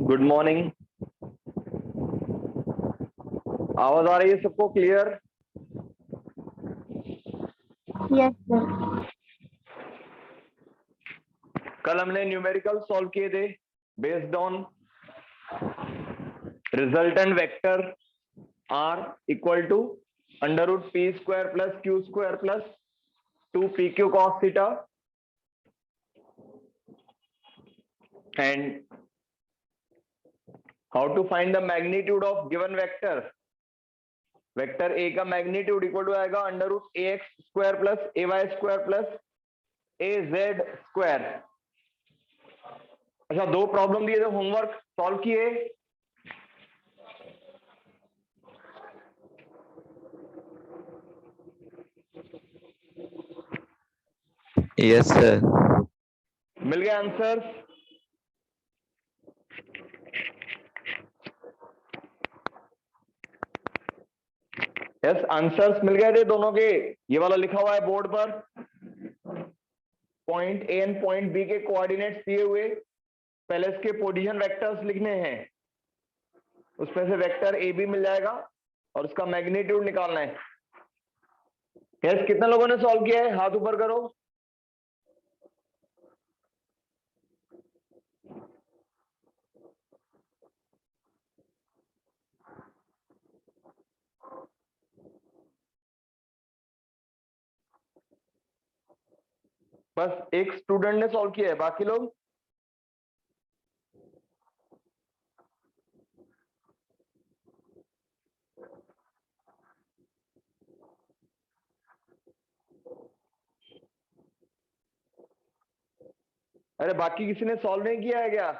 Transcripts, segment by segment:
Good morning. आवाज आ रही है सबको क्लियर? Yes sir. कल हमने न्यूमेरिकल सॉल्व किए थे based on resultant vector R equal to √p² plus q² plus 2pq cos theta and how to find the magnitude of given vector. Vector a का magnitude equal to आएगा √ax² plus ay² plus az²। अच्छा, दो problem दिए थे, homework solve किए? Yes sir. मिल गया answer? Yes, answers मिल गए थे दोनों के। ये वाला लिखा हुआ है बोर्ड पर, point A and point B के कोऑर्डिनेट्स दिए हुए, पहले इसके पोजीशन वेक्टर्स लिखने हैं, उसमें से वेक्टर ए बी मिल जाएगा और उसका मैग्नीट्यूड निकालना है। यस, कितने लोगों ने सॉल्व किया है? हाथ ऊपर करो। बस एक स्टूडेंट ने सॉल्व किया है, बाकी लोग? अरे बाकी किसी ने सॉल्व नहीं किया है क्या?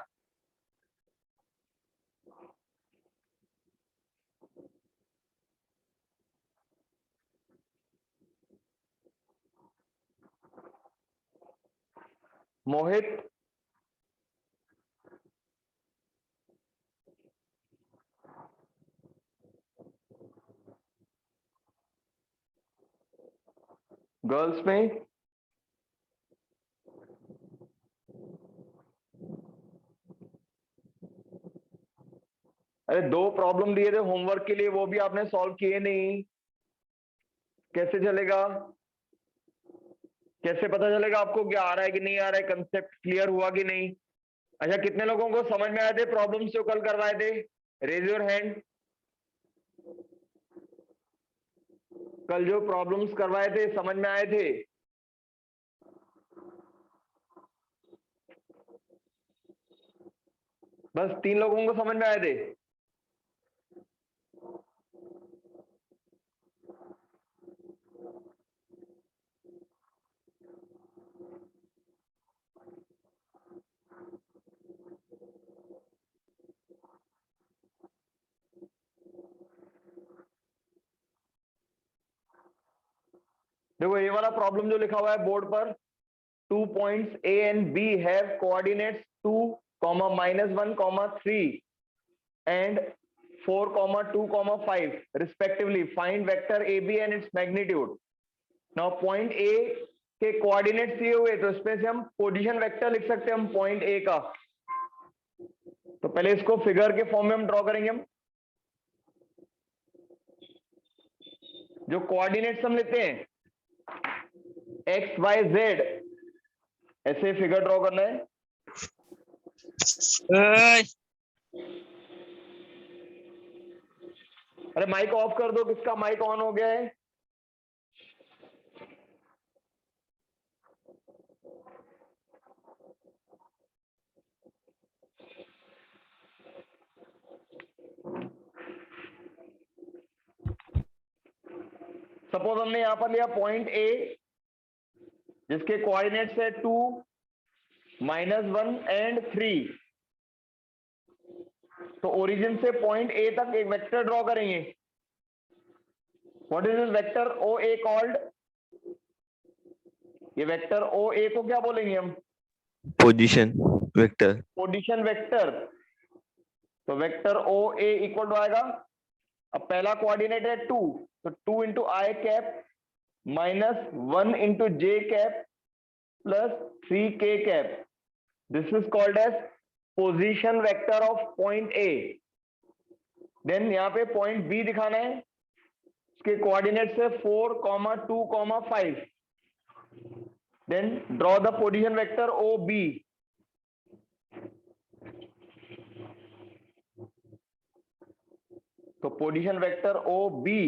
मोहित, गर्ल्स में? अरे दो प्रॉब्लम दिए थे होमवर्क के लिए, वो भी आपने सॉल्व किए नहीं, कैसे चलेगा? कैसे पता चलेगा आपको क्या आ रहा है कि नहीं आ रहा है, कंसेप्ट क्लियर हुआ कि नहीं? अच्छा, कितने लोगों को समझ में आए थे प्रॉब्लम्स जो कल करवाए थे? Raise your hand. कल जो प्रॉब्लम्स करवाए थे समझ में आए थे? बस 3 लोगों को समझ में आए थे। देखो ये वाला प्रॉब्लम जो लिखा हुआ है बोर्ड पर, 2 points A and B have coordinates 2, -1, 3 and 4, 2, 5 respectively. Find vector AB and its magnitude. Now point A के कोऑर्डिनेट्स दिए हुए, तो इसमें से हम पोजीशन वेक्टर लिख सकते हैं हम पॉइंट A का। तो पहले इसको फिगर के फॉर्म में हम ड्रॉ करेंगे। हम जो कोऑर्डिनेट्स हम लेते हैं x y z, ऐसे फिगर ड्रॉ करना है। अरे माइक ऑफ कर दो, किसका माइक ऑन हो गया है? सपोज हमने यहां पर लिया पॉइंट A जिसके कोऑर्डिनेट्स है 2, -1 एंड 3। तो ओरिजिन से पॉइंट A तक एक वेक्टर ड्रॉ करेंगे। What is this vector OA called? ये वेक्टर OA को क्या बोलेंगे हम? Position vector. Position vector. तो वेक्टर OA इक्वल टू आएगा, अब पहला कोऑर्डिनेट है 2, तो 2 into i cap -1 into j cap plus 3k cap. This is called as position vector of point A. Then यहाँ पे point B दिखाना है, उसके coordinates है 4, 2, 5. Then draw the position vector OB. तो position vector O B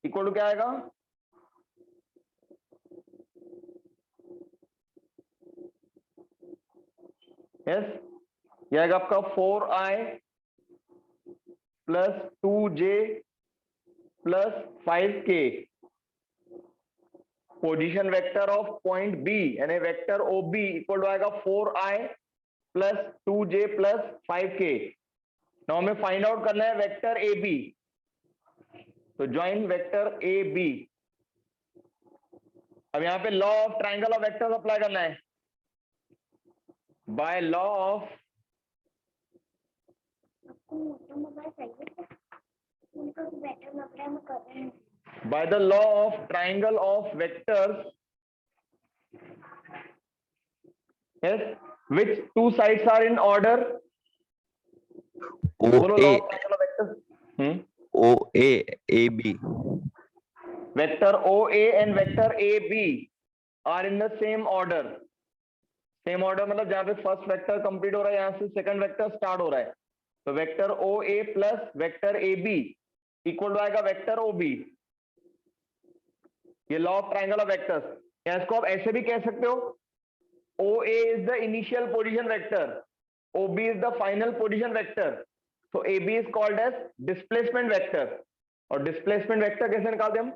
equal to क्या आएगा? Yes, ये आएगा आपका 4i plus 2j plus 5k. Position vector of point B यानी vector O B equal to आएगा 4i plus 2j plus 5k. Now हमें find out करना है वेक्टर ए बी. तो ज्वाइन वेक्टर ए बी. अब यहां पे law of triangle of vectors apply करना है. By law of by the law of triangle of vectors, yes, which two sides are in order? बोलो law of triangle of vectors. OA AB. Vector OA and vector AB are in the same order. Same order मतलब जहां पे first vector complete हो रहा है यहां से second vector start हो रहा है. तो vector OA plus vector AB equal to आएगा वेक्टर OB. ये law of triangle of vectors. या इसको आप ऐसे भी कह सकते हो, OA is the initial position vector, OB is the final position vector. तो AB is called as displacement vector. और डिस्प्लेसमेंट वेक्टर कैसे निकालते हम?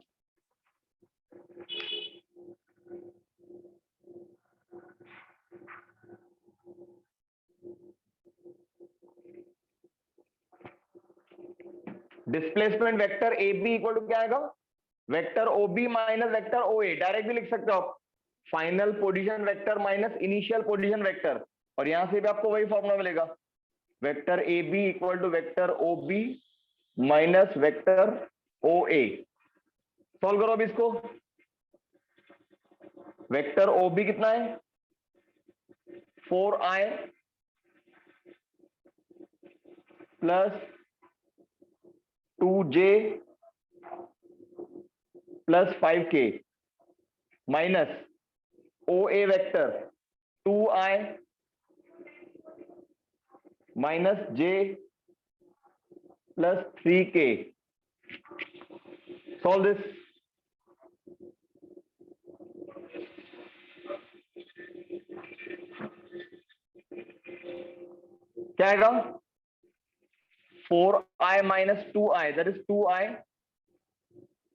Displacement vector AB equal to क्या आएगा? Vector OB minus vector OA. Direct भी लिख सकते हो आप, final position vector minus initial position vector. और यहां से भी आपको वही फॉर्मूला मिलेगा, vector AB equal to vector OB minus vector OA. Solve करो अब इसको. वेक्टर OB कितना है? 4i plus 2j plus 5k minus OA vector 2i minus j plus 3k. Solve this. क्या आएगा? 4i minus 2i that is 2i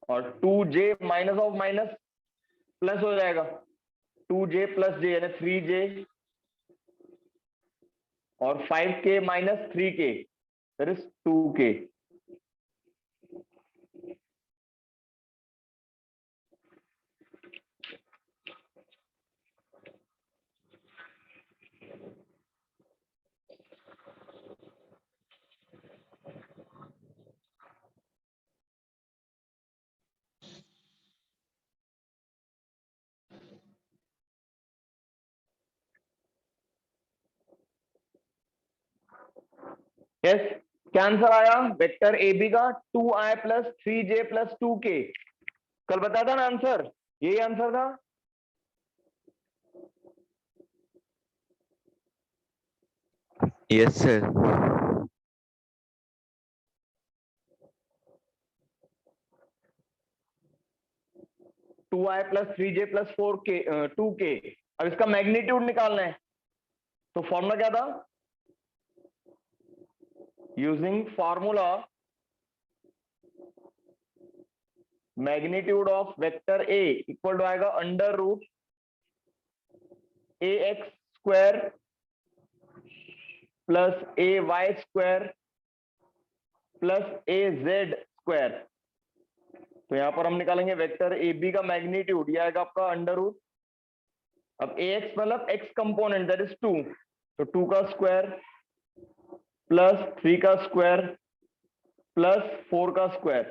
और 2j minus of minus plus हो जाएगा 2j प्लस j यानी 3j और 5k minus 3k that is 2k. Yes, क्या answer आया vector A B का? 2i plus 3j plus 2k. कल बताया था ना आंसर, यही आंसर था. Yes, sir. 2i plus 3j plus 4k 2k. अब इसका मैग्नीट्यूड निकालना है. तो फॉर्मूला क्या था? Using formula magnitude of vector A equal to आएगा under root ax square plus ay square plus az square. तो यहां पर हम निकालेंगे वेक्टर ए बी का मैग्नीट्यूड, ये आएगा आपका अंडर रूट. अब ax मतलब x कंपोनेंट दैट इज 2, तो 2 का स्क्वायर प्लस 3 का स्क्वायर प्लस 4 का स्क्वायर.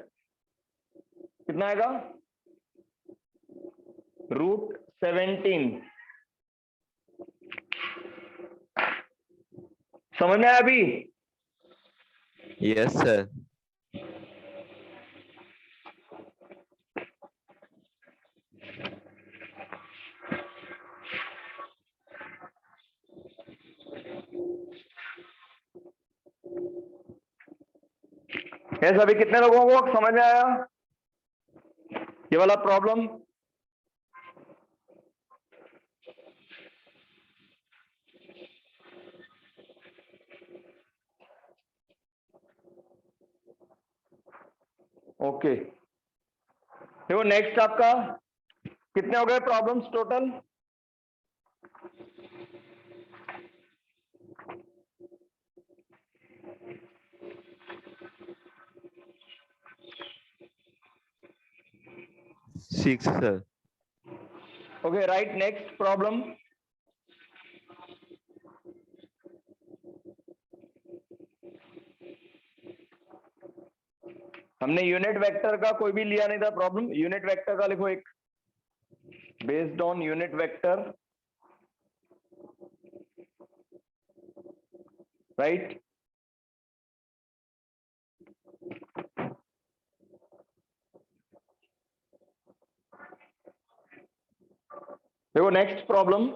कितना आएगा? रूट 17 समझ में आया अभी? Yes, sir. यस, अभी कितने लोगों को समझ में आया ये वाला प्रॉब्लम? ओके, देखो नेक्स्ट आपका कितने हो गए problems total? Six, sir. Okay, right next problem. हमने यूनिट वेक्टर का कोई भी लिया नहीं था प्रॉब्लम. यूनिट वेक्टर का लिखो एक. Based on unit vector, right. देखो नेक्स्ट प्रॉब्लम.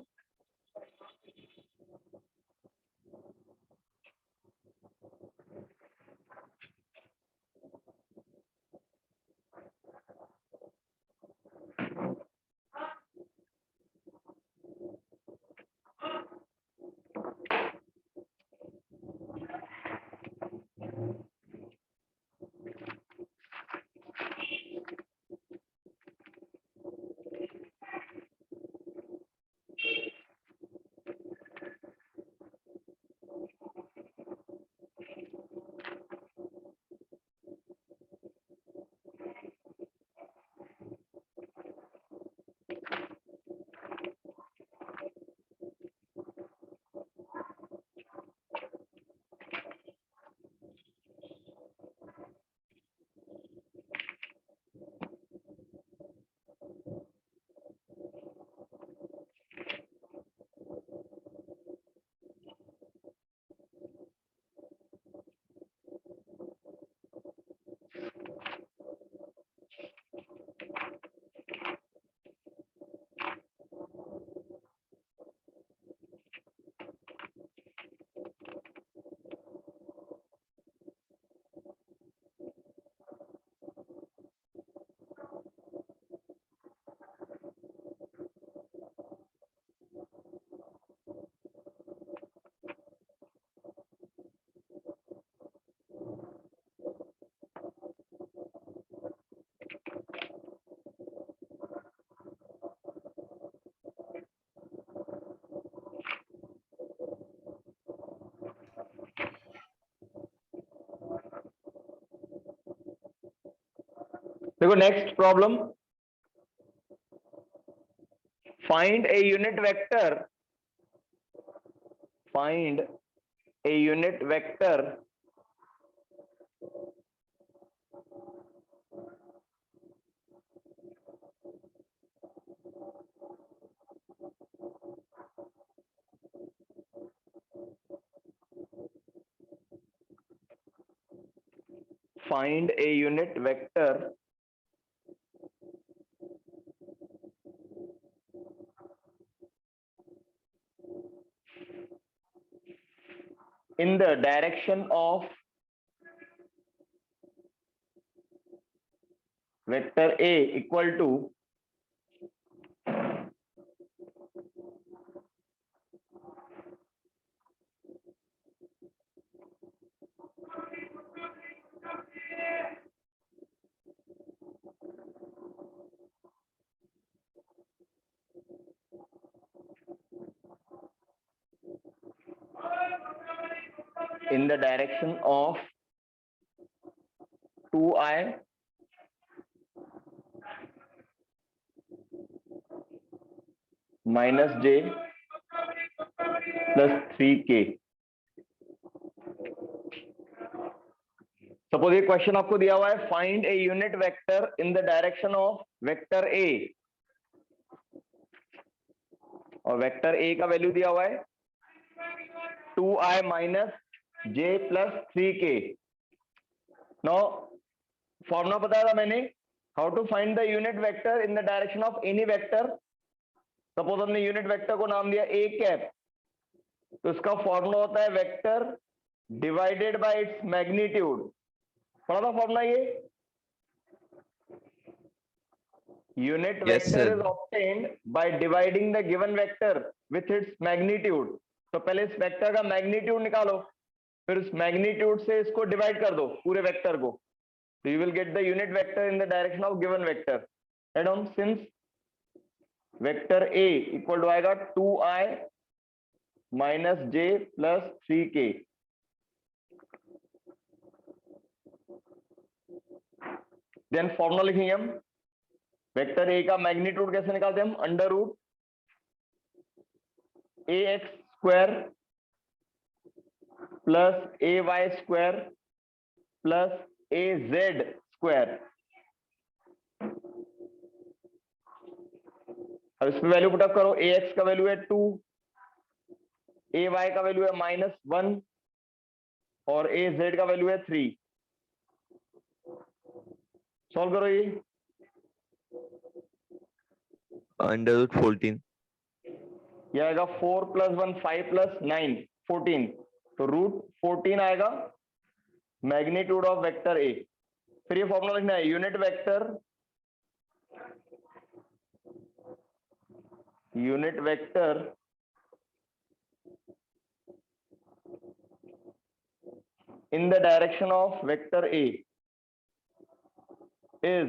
देखो next problem. Find a unit vector. Find a unit vector find a unit vector in the direction of vector A equal to in the direction of 2i minus j plus 3k. Suppose ये question आपको दिया हुआ है, find a unit vector in the direction of vector ए, और vector A का value दिया हुआ है 2i minus j plus 3k. Now formula बताया था मैंने, how to find the unit vector in the direction of any vector. Suppose हमने unit vector को नाम दिया ए कैप, तो इसका फॉर्मूला होता है vector divided by its magnitude. पढ़ा था फॉर्मूला ये. Unit Yes, vector sir. Is obtained by dividing the given vector with its magnitude. तो पहले इस वेक्टर का मैग्नीट्यूड निकालो, फिर उस मैग्नीट्यूड से इसको डिवाइड कर दो पूरे वेक्टर को. So you will get the unit vector in the direction of given vector. Add on, since vector A equal to आएगा 2i minus j plus 3k. Then formula लिखेंगे हम. वेक्टर A का magnitude कैसे निकालते हैं हम? Under root ax square plus ay square plus az square. अब इसमें वैल्यू पुटअप करो. ax का वैल्यू है 2, ay का वैल्यू है -1 और az का वैल्यू है 3. सॉल्व करो ये. Under root 14. ये आएगा 4 + 1 5 + 9 14. तो रूट 14 आएगा मैग्नीट्यूड ऑफ वेक्टर ए. फिर ये फॉर्मूला लिखना है. Unit vector in the direction of vector A is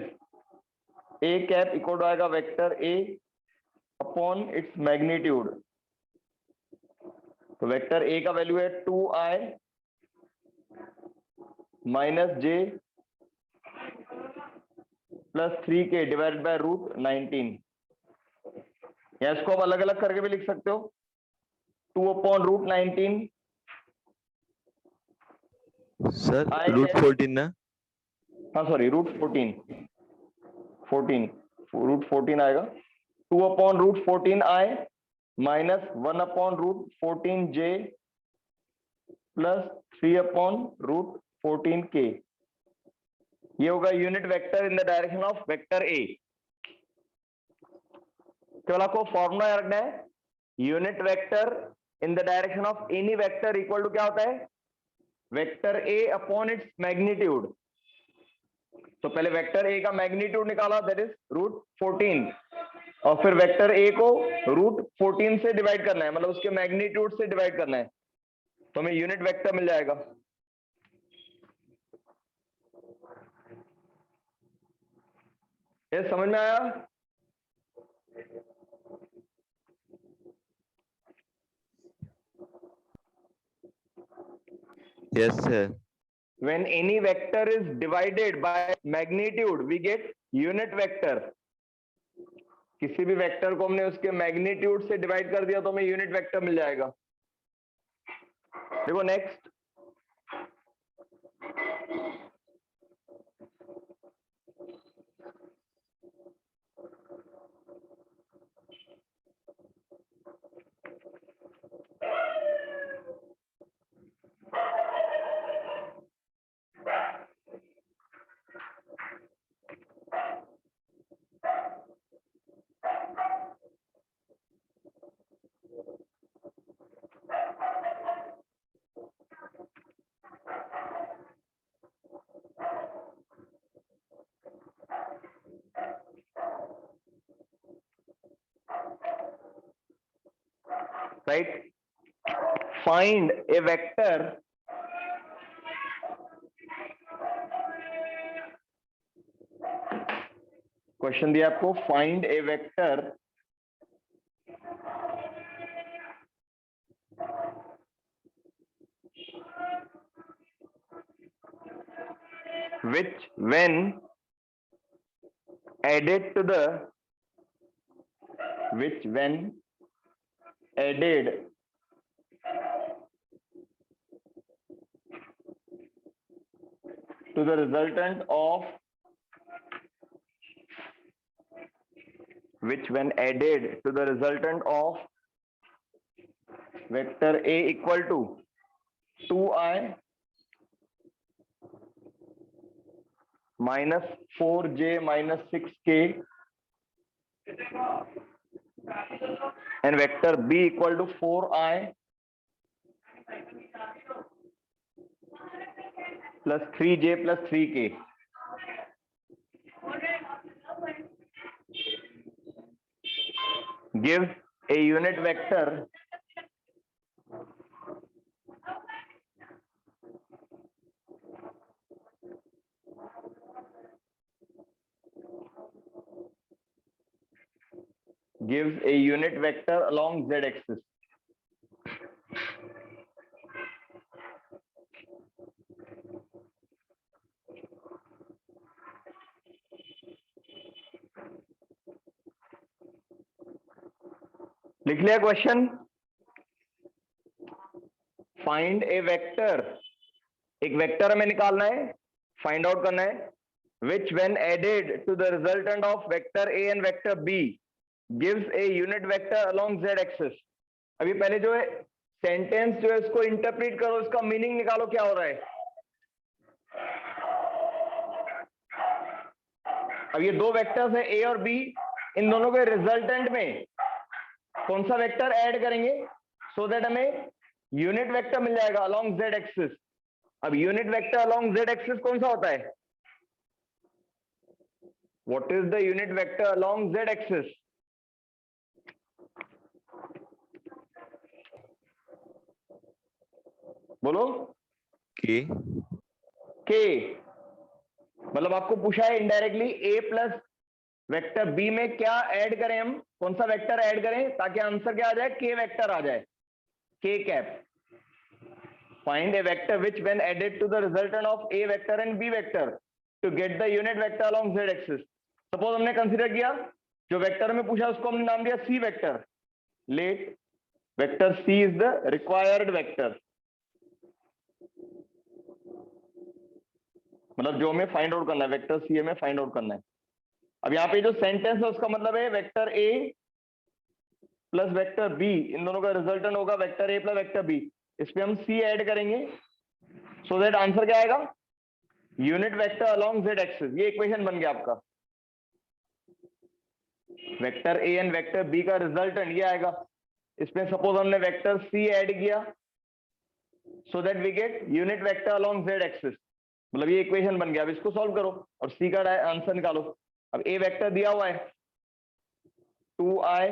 A cap equal to आएगा vector A upon its magnitude. तो वेक्टर ए का वैल्यू है 2i minus j plus 3k divided by root 19. या इसको आप अलग अलग करके भी लिख सकते हो. 2/√19. Sir, I root can- 14 ना? हाँ सॉरी, रूट 14 आएगा. 2/√14i minus 1/√14j plus 3/√14k. ये होगा unit vector in the direction of vector A. केवल आपको फॉर्मूला याद रखना है. Unit vector in the direction of any vector equal to क्या होता है? Vector A upon its magnitude. तो पहले वेक्टर ए का मैग्नीट्यूड निकाला, दैट इज रूट 14, और फिर वेक्टर ए को रूट 14 से डिवाइड करना है, मतलब उसके मैग्नीट्यूड से डिवाइड करना है, तो हमें यूनिट वेक्टर मिल जाएगा. ये समझ में आया? Yes, sir. When any vector is divided by magnitude, we get unit vector. किसी भी वेक्टर को हमने उसके मैग्नीट्यूड से डिवाइड कर दिया तो हमें यूनिट वेक्टर मिल जाएगा. देखो next. Right? Find a vector question दिया आपको. Find a vector which when added to the resultant of which when added to the resultant of vector A equal to 2i minus 4j minus 6k and vector b equal to 4i plus 3j plus 3k. Give a unit vector gives a unit vector along z axis. लिख लिया question? Find a vector, एक vector हमें निकालना है, find out करना है, which when added to the resultant of vector a and vector b gives a unit vector along z axis. अभी पहले जो है सेंटेंस जो है इसको इंटरप्रेट करो, इसका मीनिंग निकालो क्या हो रहा है। अब ये दो वेक्टर्स है a और b, इन दोनों के रिजल्टेंट में कौन सा वेक्टर ऐड करेंगे सो दैट हमें यूनिट वेक्टर मिल जाएगा अलोंग z एक्सिस। अब unit vector along z axis कौन सा होता है? What is the unit vector along z axis? बोलो। K. k मतलब आपको पूछा है indirectly a plus vector b में क्या ऐड करें, हम कौन सा वेक्टर ऐड करें ताकि आंसर क्या आ जाए? k वेक्टर आ जाए, k cap. Find a vector which when added to the resultant of a vector and b vector to get the unit vector along z axis. Suppose हमने consider किया जो vector में पूछा उसको हमने नाम दिया c vector. Let vector c is the required vector, मतलब जो हमें फाइंड आउट करना है वेक्टर c हमें फाइंड आउट करना है। अब यहाँ पे जो सेंटेंस है उसका मतलब है vector a plus vector b, इन दोनों का रिजल्टेंट होगा vector a plus vector b। इस पे हम c ऐड करेंगे सो दैट आंसर क्या आएगा? Unit vector along z axis. ये इक्वेशन बन गया आपका। Vector a and vector b का रिजल्टेंट ये आएगा। इसमें सपोज हमने वेक्टर c ऐड किया so that we get unit vector along z axis, मतलब ये इक्वेशन बन गया। अब इसको सॉल्व करो और c का आंसर निकालो। अब a वेक्टर दिया हुआ है 2i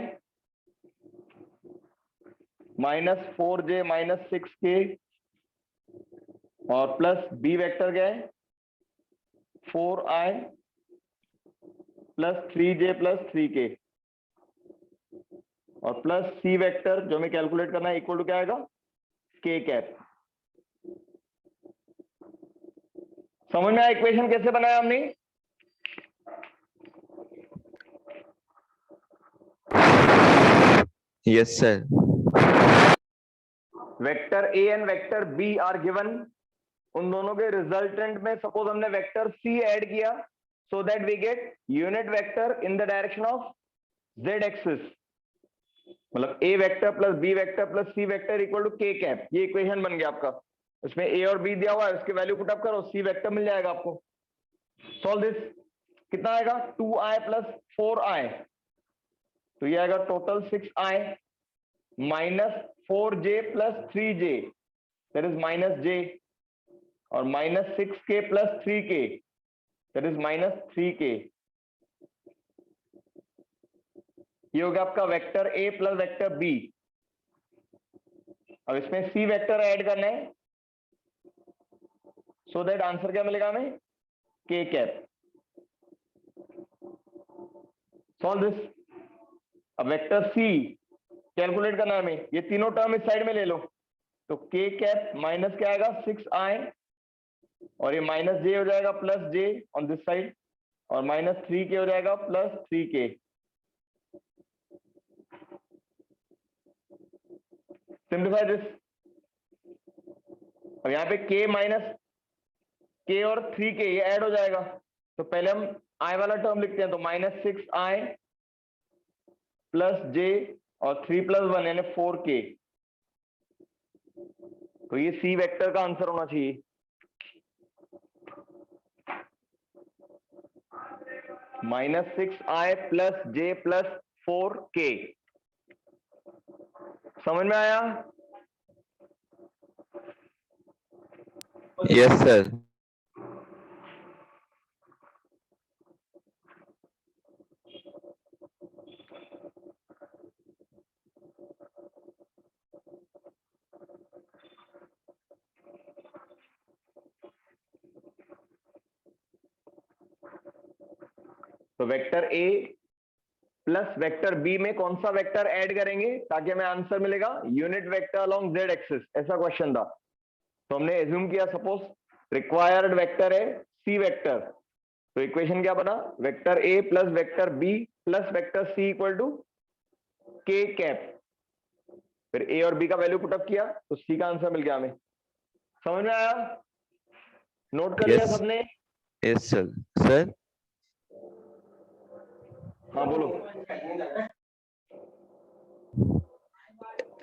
minus 4j minus 6k और प्लस b वेक्टर क्या है 4i plus 3j plus 3k और प्लस c वेक्टर जो हमें कैलकुलेट करना है इक्वल टू क्या आएगा? k cap. समझ में आया इक्वेशन कैसे बनाया हमने? Yes, sir. Vector a and vector b are given, उन दोनों के रिजल्टेंट में सपोज हमने वेक्टर c ऐड किया so that we get unit vector in the direction of z axis, मतलब a vector plus b vector plus c vector equal to k cap. ये equation बन गया आपका। इसमें a और b दिया हुआ है, उसके वैल्यू पुट अप करो, c वेक्टर मिल जाएगा आपको। सॉल्व दिस, कितना आएगा? 2i प्लस 4i, तो ये आएगा total 6i minus 4j plus 3j that is minus j और minus 6k plus 3k that is minus 3k। ये हो गया आपका vector a plus vector b। अब इसमें c वेक्टर ऐड करना है सो दैट आंसर क्या मिलेगा हमें? k cap. Solve this. अब वेक्टर c कैलकुलेट करना है हमें, ये तीनों टर्म इस साइड में ले लो, तो k कैप माइनस क्या आएगा 6i और ये माइनस j हो जाएगा plus j on this side और माइनस 3k हो जाएगा प्लस 3k। Simplify this. अब यहाँ पे k माइनस k और 3k ये ऐड हो जाएगा, तो पहले हम i वाला टर्म लिखते हैं, तो माइनस 6i प्लस j और 3 प्लस 1 यानी 4k तो ये सी वेक्टर का आंसर होना चाहिए। -6i प्लस जे प्लस 4k। समझ में आया? Yes, sir. तो vector A plus vector B में कौन सा वेक्टर ऐड करेंगे ताकि हमें आंसर मिलेगा? Unit vector along Z axis, ऐसा क्वेश्चन था। तो हमने एज्यूम किया सपोज रिक्वायर्ड वेक्टर है सी वेक्टर, तो इक्वेशन क्या बना? Vector A plus vector B plus vector C equal to K cap. फिर ए और बी का वैल्यू पुटअप किया तो सी का आंसर मिल गया हमें। समझ में आया? नोट कर लिया Yes. सबने? Yes, sir. Sir, हाँ बोलो।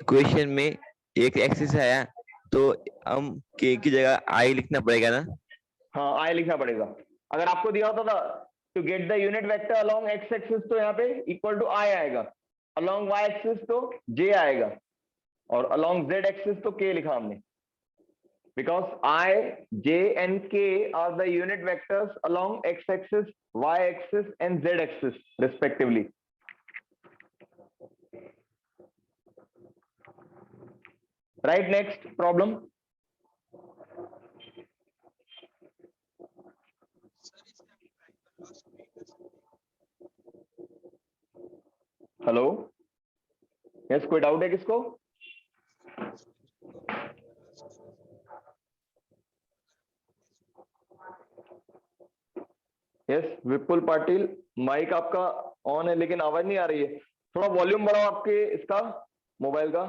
क्वेश्चन में एक एक्सिस आया तो हम k की जगह i लिखना पड़ेगा ना? हाँ आई लिखना पड़ेगा। अगर आपको दिया होता था to get the unit vector along X axis तो यहाँ पे इक्वल टू आई आएगा, अलोंग वाई एक्सिस तो जे आएगा, और अलोंग जेड एक्सिस तो के लिखा हमने। Because I J and K are the unit vectors along X axis, Y axis and Z axis respectively. Right, next problem. Hello, yes, कोई doubt है किसको? Yes Vipul Patil, mike आपका ऑन है लेकिन आवाज नहीं आ रही है। थोड़ा वॉल्यूम बढ़ाओ आपके इसका मोबाइल का।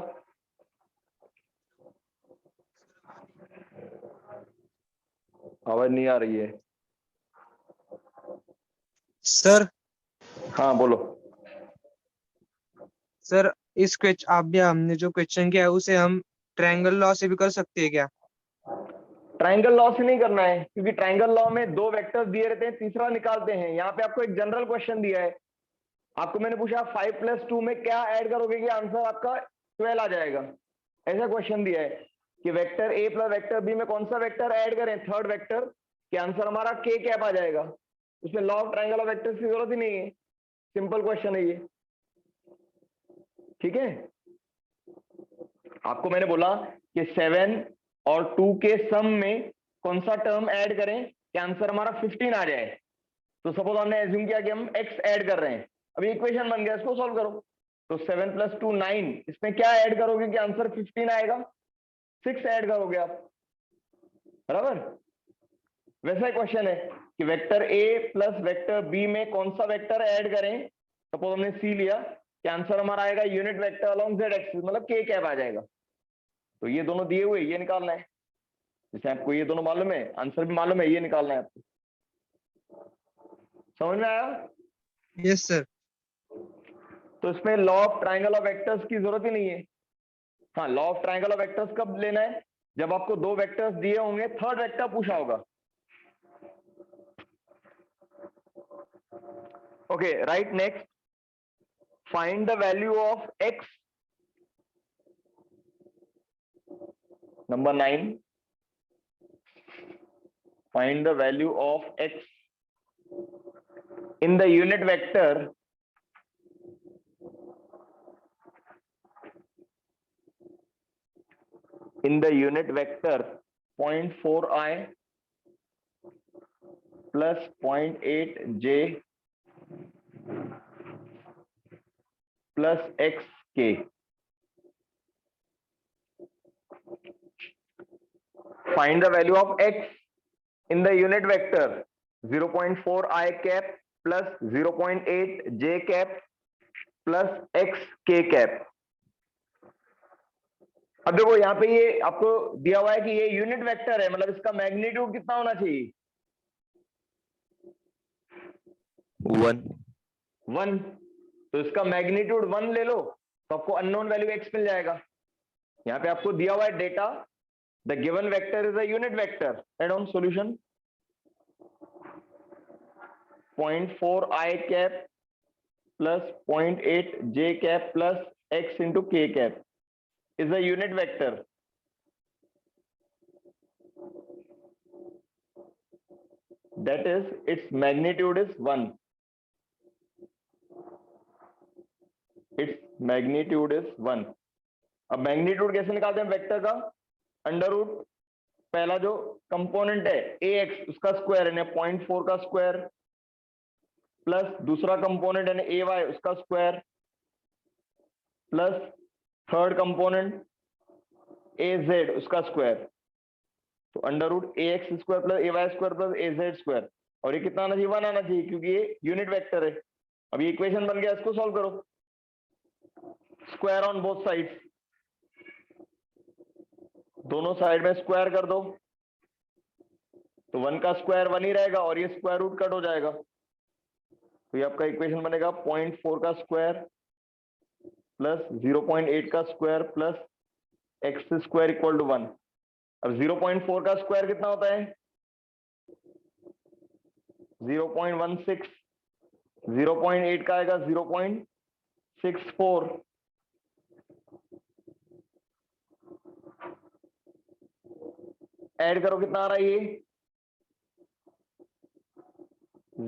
आवाज नहीं आ रही है सर। हाँ बोलो। सर इस क्वेश्चन आप भी हमने जो क्वेश्चन किया है उसे हम ट्रायंगल लॉ से भी कर सकते हैं क्या? ट्रायंगल लॉ से नहीं करना है, क्योंकि ट्रायंगल लॉ में दो वेक्टर्स दिए रहते हैं, तीसरा निकालते हैं। यहाँ पे आपको एक जनरल क्वेश्चन दिया है, आपको मैंने पूछा 5 + 2 में क्या ऐड करोगे कि आंसर आपका 12 आ जाएगा। ऐसा क्वेश्चन दिया है कि vector A plus vector B में कौन सा वेक्टर ऐड करें, थर्ड वेक्टर, कि आंसर हमारा के कैप आ जाएगा। उसमें law of triangle of vectors की जरूरत ही नहीं है, सिंपल क्वेश्चन है ये। ठीक है, आपको मैंने बोला कि 7 और 2 के सम में कौन सा टर्म ऐड करें कि आंसर हमारा 15 आ जाए। तो सपोज हमने एज्यूम किया कि हम x ऐड कर रहे हैं, अभी इक्वेशन बन गया, इसको सॉल्व करो। तो 7 + 2 9, इसमें क्या ऐड करोगे कि आंसर 15 आएगा? 6 ऐड करोगे आप, बराबर। वैसा ही क्वेश्चन है कि vector a plus vector b में कौन सा वेक्टर ऐड करें। सपोज हमने c लिया कि आंसर हमारा आएगा unit vector along z axis, मतलब k कैप आ जाएगा। तो ये दोनों दिए हुए, ये निकालना है। जैसे आपको ये दोनों मालूम है, आंसर भी मालूम है, ये निकालना है आपको। समझ में आया? Yes sir. तो इसमें law of triangle of vectors की जरूरत ही नहीं है। हाँ, law of triangle of vectors कब लेना है? जब आपको दो वेक्टर्स दिए होंगे, थर्ड वेक्टर पूछा होगा। Okay, right, next. Find the value of x, number 9। Find the value of x in the unit vector in the unit vector 0.4i plus 0.8j plus xk. Find the value of x in the unit vector 0.4i cap plus 0.8j cap plus xk cap. अब देखो यहाँ पे ये आपको दिया हुआ है कि ये यूनिट वेक्टर है, मतलब इसका मैग्नीट्यूड कितना होना चाहिए? 1। तो इसका मैग्नीट्यूड 1 ले लो तो आपको अननोन वैल्यू x मिल जाएगा। यहाँ पे आपको दिया हुआ है data The given vector is a unit vector. Add on solution. 0.4 I cap plus 0.8 j cap plus x into k cap is a unit vector. That is, its magnitude is 1. Its magnitude is 1. अब magnitude कैसे निकालते हैं vector का? Under root पहला जो component है ax उसका square यानी 0.4 का स्क्वायर प्लस दूसरा कंपोनेंट यानी ay उसका square plus third component az उसका स्क्वायर. तो under root ax square plus ay square plus az square. और ये कितना आना चाहिए? 1 आना चाहिए क्योंकि ये यूनिट वेक्टर है. अब ये इक्वेशन बन गया, इसको सॉल्व करो. स्क्वायर ऑन बोथ साइड्स, दोनों साइड में स्क्वायर कर दो तो 1 का स्क्वायर 1 ही रहेगा और ये स्क्वायर रूट कट हो जाएगा. तो ये आपका इक्वेशन बनेगा 0.4 का स्क्वायर प्लस 0.8 का square plus X square equal to 1. अब 0.4 का स्क्वायर कितना होता है? 0.16. 0.8 का आएगा 0.64. ऐड करो कितना आ रहा है ये?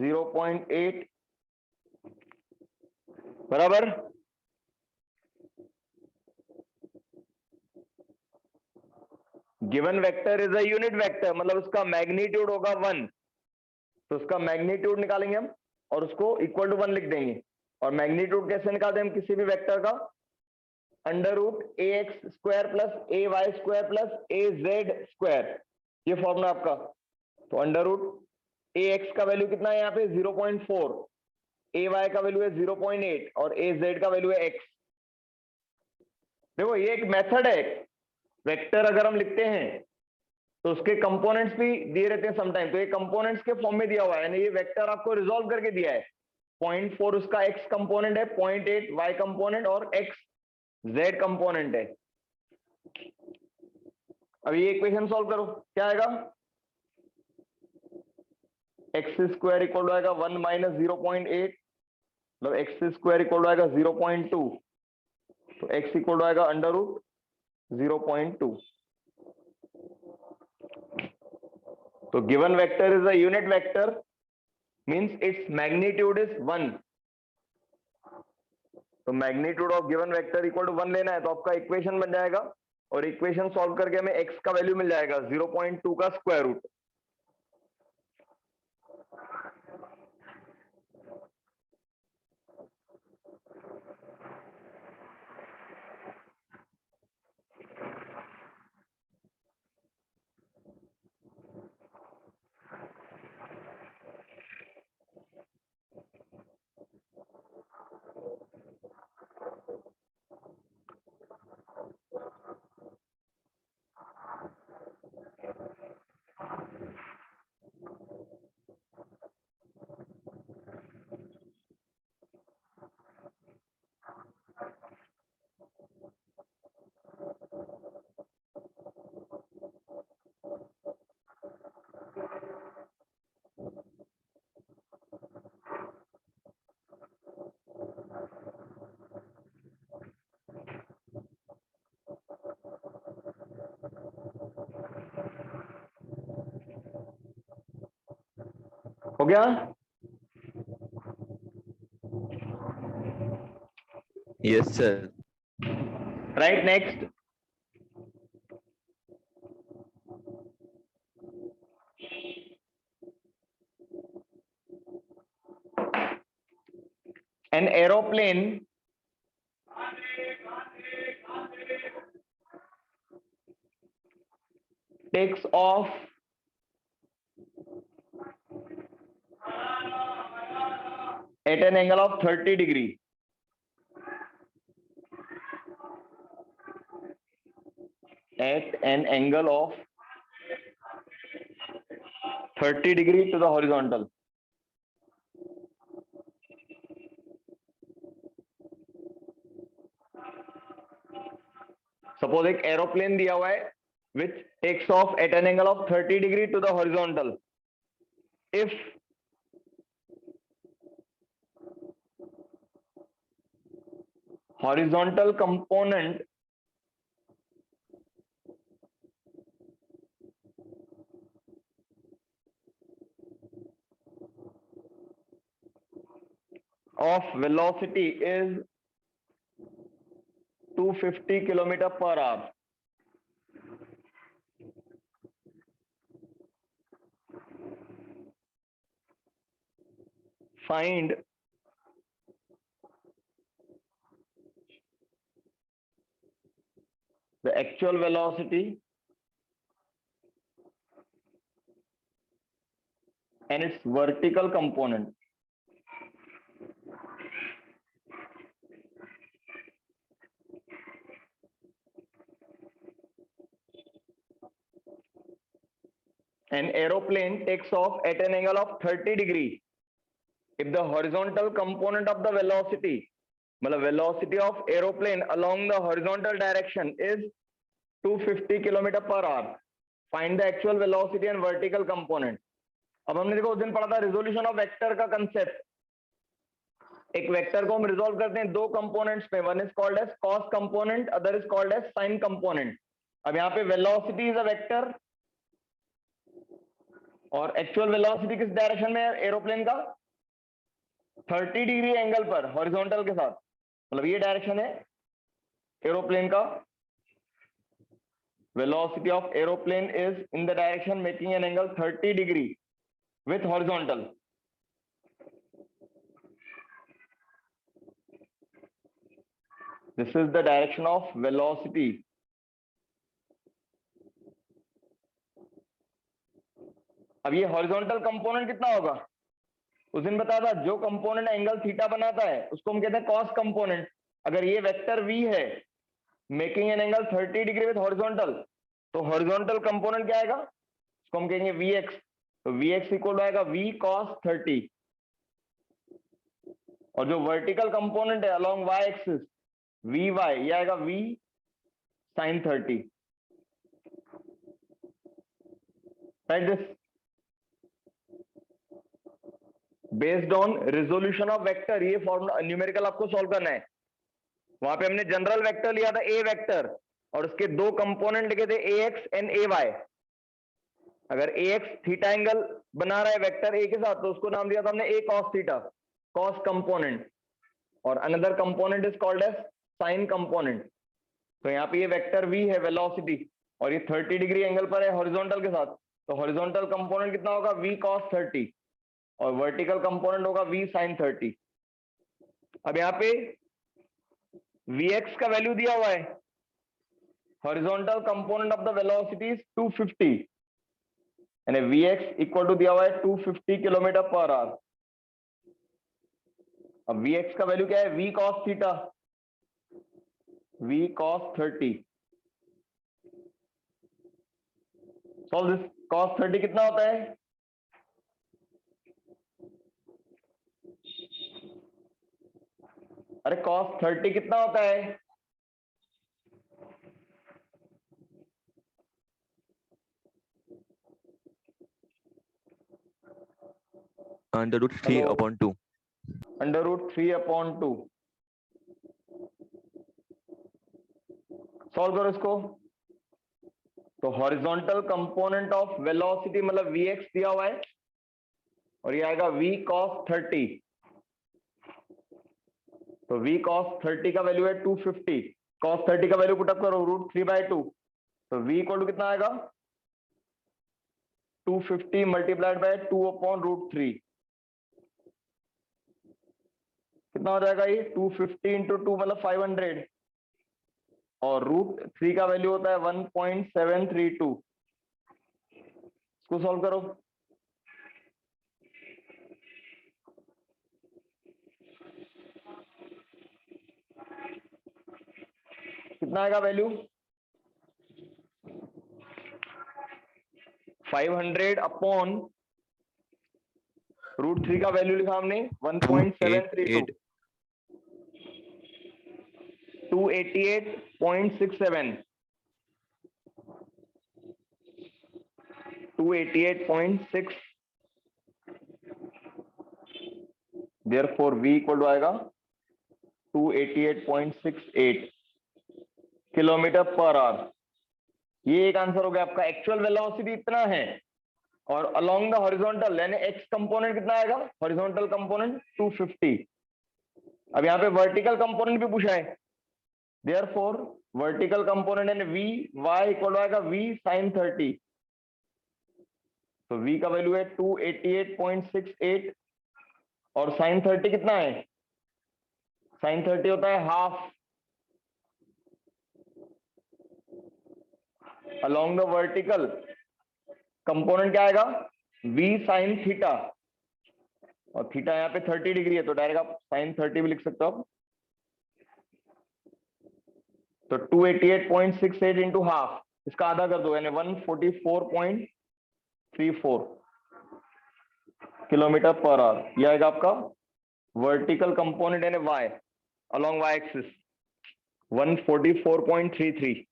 0.8 बराबर. Given vector is a unit vector, मतलब उसका मैग्नीट्यूड होगा 1. तो उसका मैग्नीट्यूड निकालेंगे हम और उसको इक्वल टू 1 लिख देंगे. और मैग्नीट्यूड कैसे निकालते हैं हम किसी भी वेक्टर का? Under root ax square plus ay square plus az square. ये फॉर्मूला आपका. तो अंडर रूट ax का वैल्यू कितना है यहाँ पे? 0.4. ay का वैल्यू है 0.8 और az का वैल्यू है x. देखो ये एक मेथड है. वेक्टर अगर हम लिखते हैं तो उसके कंपोनेंट्स भी दिए रहते हैं समटाइम. तो ये कंपोनेंट्स के फॉर्म में दिया हुआ है, यानी ये वेक्टर आपको रिजॉल्व करके दिया है. 0.4 उसका x कंपोनेंट है, 0.8 y कंपोनेंट और x z कंपोनेंट है. अब ये इक्वेशन सॉल्व करो, क्या आएगा? एक्स स्क्वायर इक्वल टू आएगा 1 माइनस 0.8, मतलब एक्स स्क्वायर इक्वल टू आएगा 0.2. तो x इक्वल टू आएगा अंडर रूट 0.2. तो given vector is a unit vector, means its magnitude is 1. तो magnitude of given vector equal to 1 लेना है तो आपका इक्वेशन बन जाएगा. और इक्वेशन सॉल्व करके हमें x का वैल्यू मिल जाएगा 0.2 का स्क्वायर रूट. हो गया? Yes sir. Right, next. An aeroplane takes off at an angle of 30 degree. At an angle of 30 degree to the horizontal. Suppose एक एरोप्लेन दिया हुआ है which takes off at an angle of 30 degree to the horizontal. If horizontal component of velocity is 250 kilometer per hour, find the actual velocity and its vertical component. An aeroplane takes off at an angle of 30 degree. If the horizontal component of the velocity, velocity of aeroplane along the horizontal direction is 250 km per hour, find the actual velocity and vertical component. अब हमने देखो उस दिन पढ़ा था resolution of vector का concept. एक vector को हम रिजोल्व करते हैं दो कंपोनेंट्स में, one is called as cos component, other is called as sine component. अब यहाँ पे वेलोसिटी इज अ वेक्टर और एक्चुअल वेलोसिटी किस डायरेक्शन में है एरोप्लेन का, 30 डिग्री एंगल पर हॉरिजॉन्टल के साथ, मतलब ये डायरेक्शन है एरोप्लेन का. velocity of aeroplane is in the direction making an angle 30 degree with horizontal. This is the direction of velocity. अब ये हॉरिजॉन्टल कंपोनेंट कितना होगा, उस दिन बताया था जो कंपोनेंट एंगल थीटा बनाता है उसको हम कहते हैं कॉस कंपोनेंट. अगर ये वेक्टर v है making an angle 30 degree with horizontal, तो हॉरिजॉन्टल कंपोनेंट क्या आएगा, उसको हम कहेंगे vx. तो vx इक्वल आएगा v cos 30, और जो वर्टिकल कंपोनेंट है अलोंग y एक्सिस vy, ये आएगा v sin 30. Right, this based on resolution of vector. ये फॉर्मूला न्यूमेरिकल आपको सॉल्व करना है. वहां पे हमने जनरल वेक्टर लिया था ए वेक्टर और उसके दो कंपोनेंट लिखे थे ax एंड ay. अगर ax थीटा एंगल बना रहा है वेक्टर a के साथ तो उसको नाम दिया था हमने a cos theta, cos component, और another component is called as sine component. तो यहाँ पे ये वेक्टर v है वेलोसिटी और ये 30 डिग्री एंगल पर है हॉरिजॉन्टल के साथ, तो हॉरिजॉन्टल कंपोनेंट कितना होगा v cos 30 और वर्टिकल कंपोनेंट होगा v sin 30. अब यहाँ पे vx का वैल्यू दिया हुआ है, horizontal component of the velocity is 250 यानी vx इक्वल टू दिया हुआ है 250 किलोमीटर पर आवर. अब vx का वैल्यू क्या है, v cos theta, v cos 30. Solve this. cos 30 कितना होता है, अरे cos 30 कितना होता है, √3/2. √3/2. सॉल्व करो इसको. तो हॉरिजॉन्टल कंपोनेंट ऑफ वेलोसिटी मतलब vx दिया हुआ है और ये आएगा v cos 30. तो v cos 30 का वैल्यू है 250. cos 30 का वैल्यू पुटअप करो √3/2. तो v इक्वल टू कितना आएगा 250 मल्टीप्लाइड बाय 2/√3. कितना हो जाएगा ये 250 इंटू 2 मतलब 500 और √3 का वैल्यू होता है 1.732. इसको सॉल्व करो. कितना आएगा वैल्यू 500 अपॉन √3 का वैल्यू लिखा हमने 1.732, 288.67. 288.6, therefore v इक्वल टू आएगा 288.68 किलोमीटर पर आवर। ये एक आंसर हो गया आपका। एक्चुअल वेलोसिटी इतना है और अलोंग द हॉरिजॉन्टल यानी एक्स कंपोनेंट कितना आएगा, हॉरिजॉन्टल कंपोनेंट 250। अब यहाँ पे वर्टिकल कंपोनेंट भी पूछा है, देयरफॉर वर्टिकल कंपोनेंट यानी वी वाई इक्वल आएगा v sin 30। तो v का वैल्यू है 288.68 और sin 30 कितना है, sin 30 होता है half. Along the vertical component क्या आएगा, v sin थीटा, और थीटा यहाँ पे 30 डिग्री है तो डायरेक्ट आप sin 30 भी लिख सकते हो। तो 288.68 इंटू हाफ, इसका आधा कर दो यानी 144.34 किलोमीटर पर आवर। यह आएगा आपका वर्टिकल कंपोनेंट यानी y अलोंग y एक्सिस 144.33।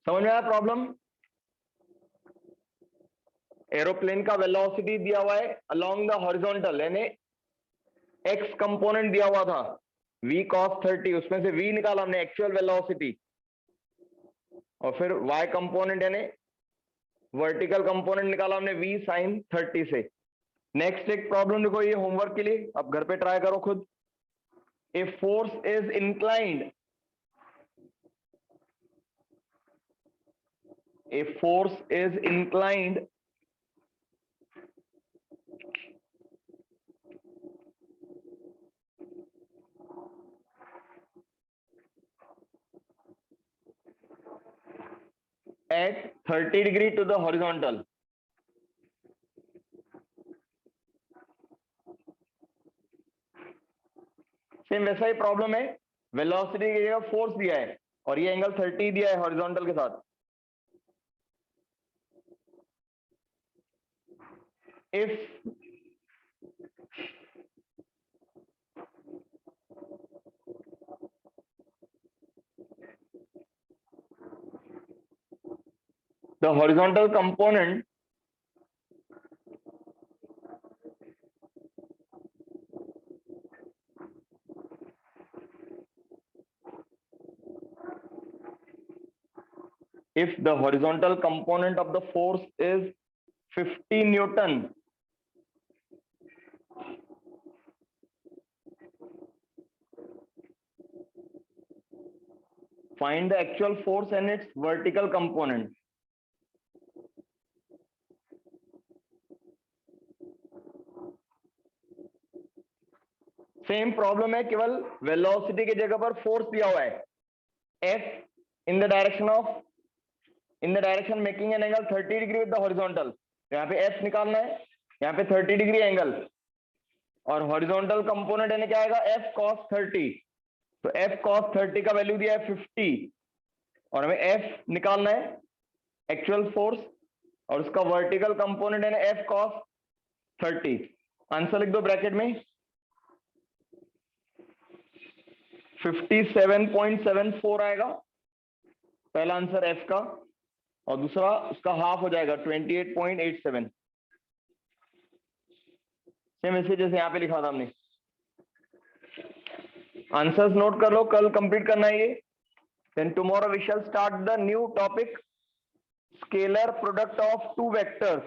समझ में आया प्रॉब्लम? एरोप्लेन का वेलोसिटी दिया हुआ है अलोंग द हॉरिजॉन्टल यानी एक्स कंपोनेंट दिया हुआ था v cos 30, उसमें से v निकाला हमने एक्चुअल वेलोसिटी, और फिर y कंपोनेंट यानी वर्टिकल कंपोनेंट निकाला हमने v sin 30 से। नेक्स्ट एक प्रॉब्लम देखो, ये होमवर्क के लिए आप घर पे ट्राई करो खुद। A force is inclined, a force is inclined at 30 degree to the horizontal. Same वैसा ही प्रॉब्लम है, वेलोसिटी की जगह फोर्स दिया है और ये एंगल 30 दिया है हॉरिजॉन्टल के साथ। if the horizontal component of the force is 50 Newton, find the actual force and its vertical component. Same problem है, केवल वेलोसिटी की जगह पर फोर्स दिया हुआ है F in the direction making an angle 30 degree with the horizontal. यहाँ पे F निकालना है, यहाँ पे 30 डिग्री एंगल, और हॉरिजॉन्टल कंपोनेंट यानी क्या आएगा F cos 30। तो F cos 30 का वैल्यू दिया है 50 और हमें F निकालना है एक्चुअल फोर्स और उसका वर्टिकल कंपोनेंट है F cos 30। आंसर लिख दो ब्रैकेट में 57.74 आएगा पहला आंसर F का, और दूसरा उसका हाफ हो जाएगा 28.87। सेम ऐसे जैसे यहाँ पे लिखा था हमने। आंसर्स नोट कर लो, कल कंप्लीट करना है ये। Then tomorrow we shall start the new topic scalar product of two vectors.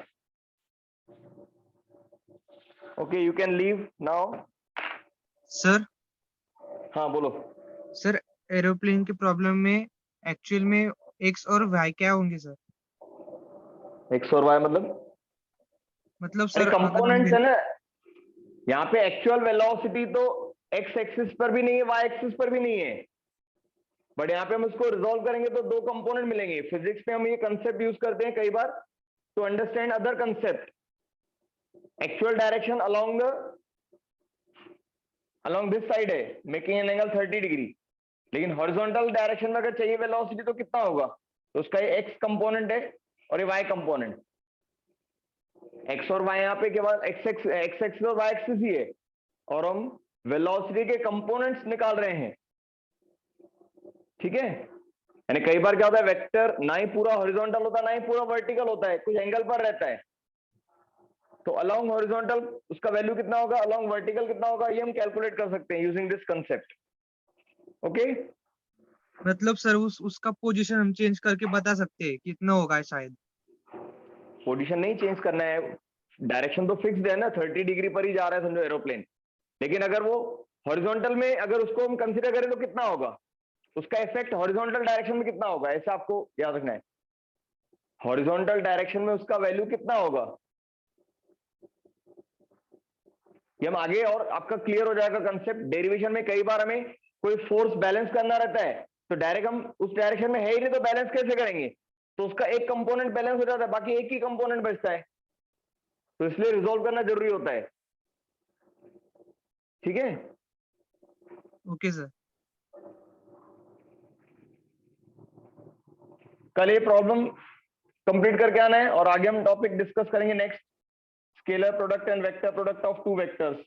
Okay, you can leave now. Sir हाँ बोलो। सर एरोप्लेन की प्रॉब्लम में एक्चुअल में एक्स और वाई क्या होंगे सर? एक्स और वाई मतलब सर कंपोनेंट्स है ना, यहाँ पे एक्चुअल वेलोसिटी तो एक्स एक्सिस पर भी नहीं है, वाई एक्सिस पर भी नहीं है, बट यहाँ पे हम इसको रिजॉल्व करेंगे तो दो कंपोनेंट मिलेंगे। फिजिक्स में हम ये कंसेप्ट यूज करते हैं कई बार to understand other concept. Actual direction along the along this side है, making an angle 30 डिग्री, लेकिन हॉरिजॉन्टल डायरेक्शन में अगर चाहिए वेलोसिटी तो कितना होगा? तो उसका ये x कंपोनेंट है और ये y कंपोनेंट, x और y यहाँ पे केवल x एक्सिस और y एक्सिस ही है, और हम वेलोसिटी के कंपोनेंट्स निकाल रहे हैं, ठीक है। यानी कई बार क्या होता है, वेक्टर ना ही पूरा हॉरिजॉन्टल होता है ना ही पूरा वर्टिकल होता है, कुछ एंगल पर रहता है, तो अलोंग हॉरिजॉन्टल उसका वैल्यू कितना होगा, अलोंग वर्टिकल कितना होगा, ये हम कैलकुलेट कर सकते हैं यूजिंग दिस कंसेप्ट। ओके, मतलब सर उसका पोजीशन हम चेंज करके बता सकते हैं कितना होगा शायद? पोजीशन नहीं चेंज करना है, डायरेक्शन तो फिक्स्ड है ना, 30 डिग्री पर ही जा रहा है समझो एरोप्लेन, लेकिन अगर वो हॉरिजॉन्टल में अगर उसको हम कंसीडर करें तो कितना होगा, उसका इफेक्ट हॉरिजॉन्टल डायरेक्शन में कितना होगा, ऐसा आपको याद रखना है। हॉरिजॉन्टल डायरेक्शन में उसका वैल्यू कितना होगा, ये हम आगे और आपका क्लियर हो जाएगा कंसेप्ट। डेरिवेशन में कई बार हमें कोई फोर्स बैलेंस करना रहता है, तो डायरेक्ट हम उस डायरेक्शन में है ही नहीं तो बैलेंस कैसे करेंगे, तो उसका एक कंपोनेंट बैलेंस हो जाता है, बाकी एक ही कंपोनेंट बचता है, तो इसलिए रिजॉल्व करना जरूरी होता है, ठीक है। Okay sir. कल ये प्रॉब्लम कंप्लीट करके आना है और आगे हम टॉपिक डिस्कस करेंगे next, scalar product and vector product of two vectors.